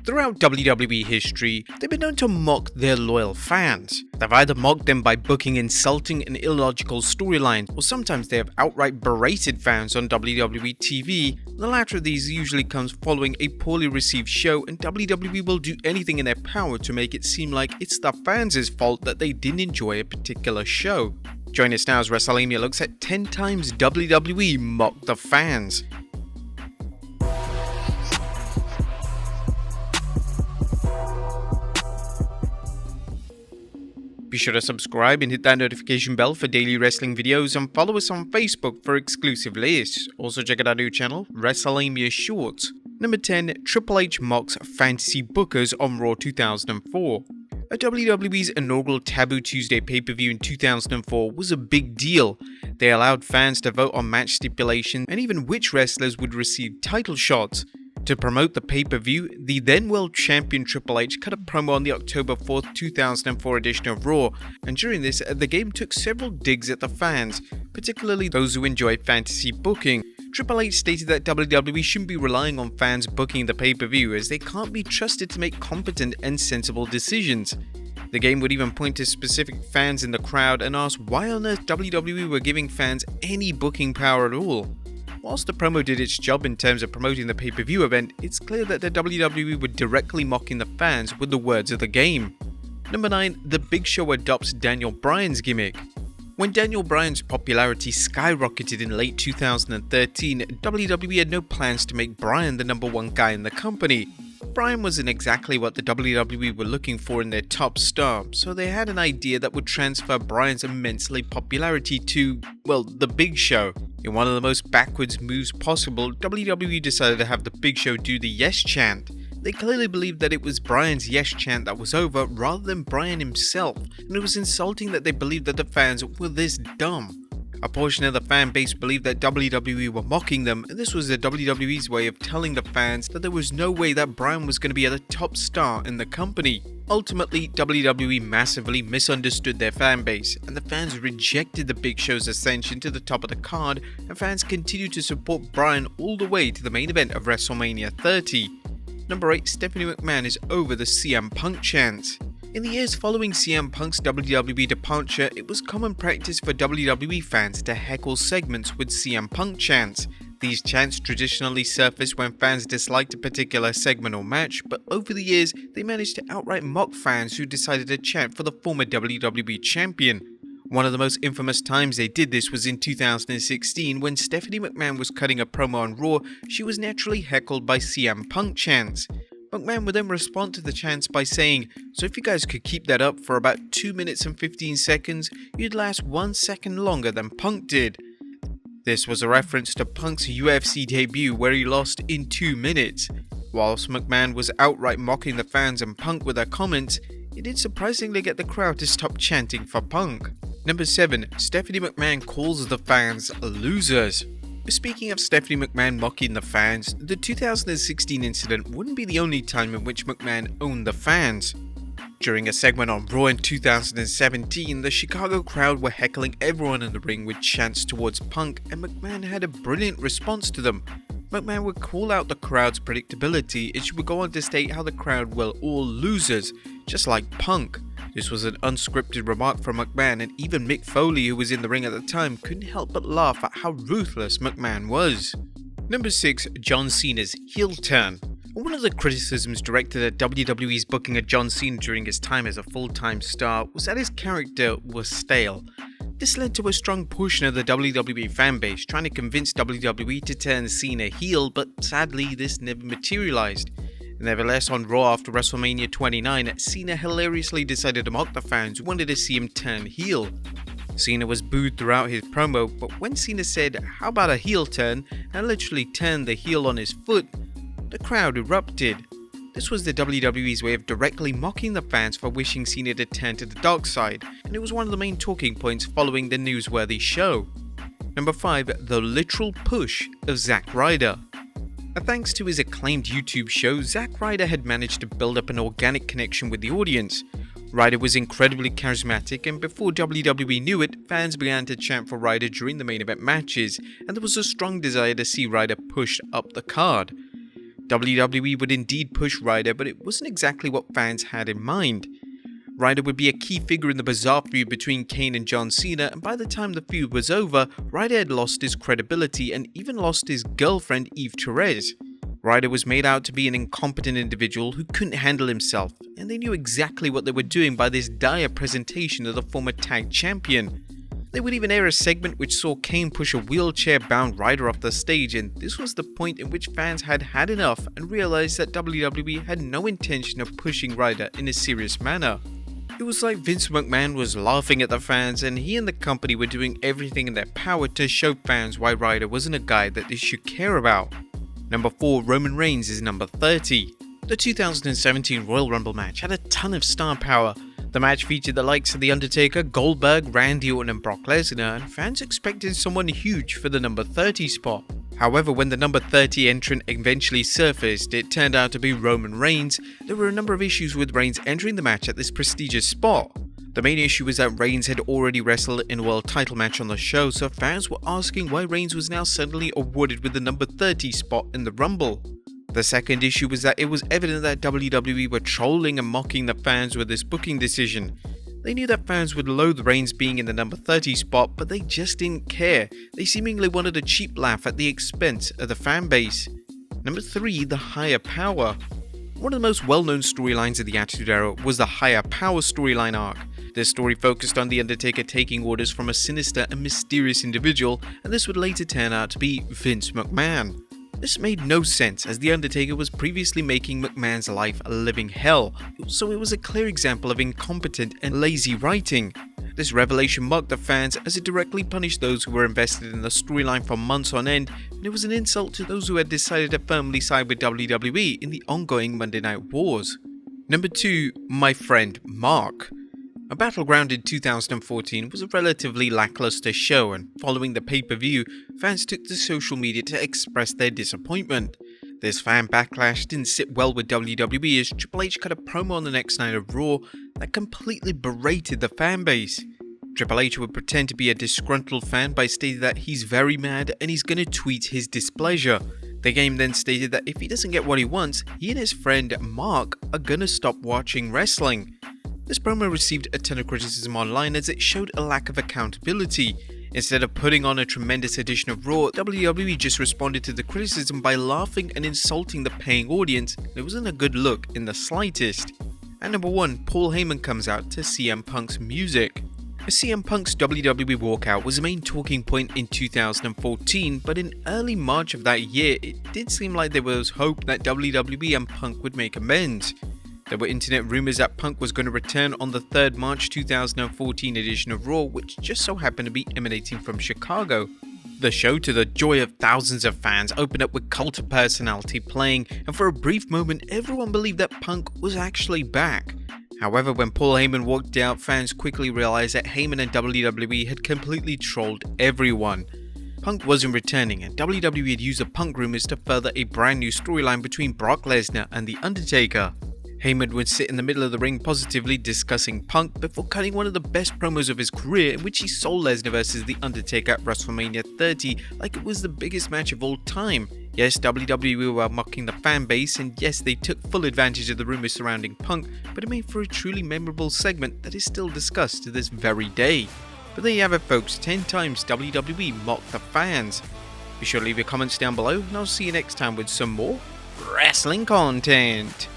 Throughout WWE history, they've been known to mock their loyal fans. They've either mocked them by booking insulting and illogical storylines, or sometimes they have outright berated fans on WWE TV. The latter of these usually comes following a poorly received show, and WWE will do anything in their power to make it seem like it's the fans' fault that they didn't enjoy a particular show. Join us now as Wrestlelamia looks at 10 times WWE mocked the fans. Be sure to subscribe and hit that notification bell for daily wrestling videos, and follow us on Facebook for exclusive lists. Also check out our new channel, Wrestlelamia Shorts. Number 10. Triple H mocks fantasy bookers on Raw 2004. At WWE's inaugural Taboo Tuesday pay-per-view in 2004 was a big deal. They allowed fans to vote on match stipulations and even which wrestlers would receive title shots. To promote the pay-per-view, the then world champion Triple H cut a promo on the October 4th, 2004 edition of Raw, and during this, the game took several digs at the fans, particularly those who enjoy fantasy booking. Triple H stated that WWE shouldn't be relying on fans booking the pay-per-view, as they can't be trusted to make competent and sensible decisions. The game would even point to specific fans in the crowd and ask why on earth WWE were giving fans any booking power at all. Whilst the promo did its job in terms of promoting the pay-per-view event, it's clear that the WWE were directly mocking the fans with the words of the game. Number 9. The Big Show adopts Daniel Bryan's gimmick. When Daniel Bryan's popularity skyrocketed in late 2013, WWE had no plans to make Bryan the number one guy in the company. Bryan wasn't exactly what the WWE were looking for in their top star, so they had an idea that would transfer Bryan's immensely popularity to, well, the Big Show. In one of the most backwards moves possible, WWE decided to have the Big Show do the yes chant. They clearly believed that it was Bryan's yes chant that was over rather than Bryan himself, and it was insulting that they believed that the fans were this dumb. A portion of the fan base believed that WWE were mocking them, and this was the WWE's way of telling the fans that there was no way that Bryan was going to be a top star in the company. Ultimately, WWE massively misunderstood their fan base, and the fans rejected the Big Show's ascension to the top of the card, and fans continued to support Bryan all the way to the main event of WrestleMania 30. Number 8. Stephanie McMahon is over the CM Punk chant. In the years following CM Punk's WWE departure, it was common practice for WWE fans to heckle segments with CM Punk chants. These chants traditionally surfaced when fans disliked a particular segment or match, but over the years, they managed to outright mock fans who decided to chant for the former WWE champion. One of the most infamous times they did this was in 2016, when Stephanie McMahon was cutting a promo on Raw. She was naturally heckled by CM Punk chants. McMahon would then respond to the chants by saying, "So if you guys could keep that up for about 2 minutes and 15 seconds, you'd last 1 second longer than Punk did." This was a reference to Punk's UFC debut where he lost in 2 minutes. Whilst McMahon was outright mocking the fans and Punk with her comments, it did surprisingly get the crowd to stop chanting for Punk. Number 7. Stephanie McMahon calls the fans losers. Speaking of Stephanie McMahon mocking the fans, the 2016 incident wouldn't be the only time in which McMahon owned the fans. During a segment on Raw in 2017, the Chicago crowd were heckling everyone in the ring with chants towards Punk, and McMahon had a brilliant response to them. McMahon would call out the crowd's predictability, and she would go on to state how the crowd were all losers, just like Punk. This was an unscripted remark from McMahon, and even Mick Foley, who was in the ring at the time, couldn't help but laugh at how ruthless McMahon was. Number 6. John Cena's heel turn. One of the criticisms directed at WWE's booking of John Cena during his time as a full-time star was that his character was stale. This led to a strong portion of the WWE fanbase trying to convince WWE to turn Cena heel, but sadly this never materialized. Nevertheless, on Raw after WrestleMania 29, Cena hilariously decided to mock the fans who wanted to see him turn heel. Cena was booed throughout his promo, but when Cena said, "How about a heel turn?" and literally turned the heel on his foot, the crowd erupted. This was the WWE's way of directly mocking the fans for wishing Cena to turn to the dark side, and it was one of the main talking points following the newsworthy show. Number 5. The literal push of Zack Ryder. Thanks to his acclaimed YouTube show, Zack Ryder had managed to build up an organic connection with the audience. Ryder was incredibly charismatic, and before WWE knew it, fans began to chant for Ryder during the main event matches, and there was a strong desire to see Ryder pushed up the card. WWE would indeed push Ryder, but it wasn't exactly what fans had in mind. Ryder would be a key figure in the bizarre feud between Kane and John Cena, and by the time the feud was over, Ryder had lost his credibility and even lost his girlfriend Eve Therese. Ryder was made out to be an incompetent individual who couldn't handle himself, and they knew exactly what they were doing by this dire presentation of the former tag champion. They would even air a segment which saw Kane push a wheelchair-bound Ryder off the stage, and this was the point in which fans had had enough and realized that WWE had no intention of pushing Ryder in a serious manner. It was like Vince McMahon was laughing at the fans, and he and the company were doing everything in their power to show fans why Ryder wasn't a guy that they should care about. Number 4, Roman Reigns is number 30. The 2017 Royal Rumble match had a ton of star power. The match featured the likes of The Undertaker, Goldberg, Randy Orton and Brock Lesnar, and fans expected someone huge for the number 30 spot. However, when the number 30 entrant eventually surfaced, it turned out to be Roman Reigns. There were a number of issues with Reigns entering the match at this prestigious spot. The main issue was that Reigns had already wrestled in a world title match on the show, so fans were asking why Reigns was now suddenly awarded with the number 30 spot in the Rumble. The second issue was that it was evident that WWE were trolling and mocking the fans with this booking decision. They knew that fans would loathe Reigns being in the number 30 spot, but they just didn't care. They seemingly wanted a cheap laugh at the expense of the fan base. Number 3, the Higher Power. One of the most well-known storylines of the Attitude Era was the Higher Power storyline arc. This story focused on The Undertaker taking orders from a sinister and mysterious individual, and this would later turn out to be Vince McMahon. This made no sense, as The Undertaker was previously making McMahon's life a living hell, so it was a clear example of incompetent and lazy writing. This revelation mocked the fans, as it directly punished those who were invested in the storyline for months on end, and it was an insult to those who had decided to firmly side with WWE in the ongoing Monday Night Wars. Number 2, My Friend Mark. A Battleground in 2014 was a relatively lackluster show, and following the pay-per-view, fans took to social media to express their disappointment. This fan backlash didn't sit well with WWE, as Triple H cut a promo on the next night of Raw that completely berated the fan base. Triple H would pretend to be a disgruntled fan by stating that he's very mad and he's gonna tweet his displeasure. The game then stated that if he doesn't get what he wants, he and his friend Mark are gonna stop watching wrestling. This promo received a ton of criticism online, as it showed a lack of accountability. Instead of putting on a tremendous edition of Raw, WWE just responded to the criticism by laughing and insulting the paying audience. It wasn't a good look in the slightest. At number 1, Paul Heyman comes out to CM Punk's music. CM Punk's WWE walkout was the main talking point in 2014, but in early March of that year, it did seem like there was hope that WWE and Punk would make amends. There were internet rumors that Punk was going to return on the 3rd March 2014 edition of Raw, which just so happened to be emanating from Chicago. The show, to the joy of thousands of fans, opened up with Cult of Personality playing, and for a brief moment everyone believed that Punk was actually back. However, when Paul Heyman walked out, fans quickly realized that Heyman and WWE had completely trolled everyone. Punk wasn't returning, and WWE had used the Punk rumors to further a brand new storyline between Brock Lesnar and The Undertaker. Heyman would sit in the middle of the ring positively discussing Punk before cutting one of the best promos of his career, in which he sold Lesnar vs The Undertaker at WrestleMania 30 like it was the biggest match of all time. Yes, WWE were mocking the fan base, and yes, they took full advantage of the rumors surrounding Punk, but it made for a truly memorable segment that is still discussed to this very day. But there you have it folks, 10 times WWE mocked the fans. Be sure to leave your comments down below, and I'll see you next time with some more wrestling content.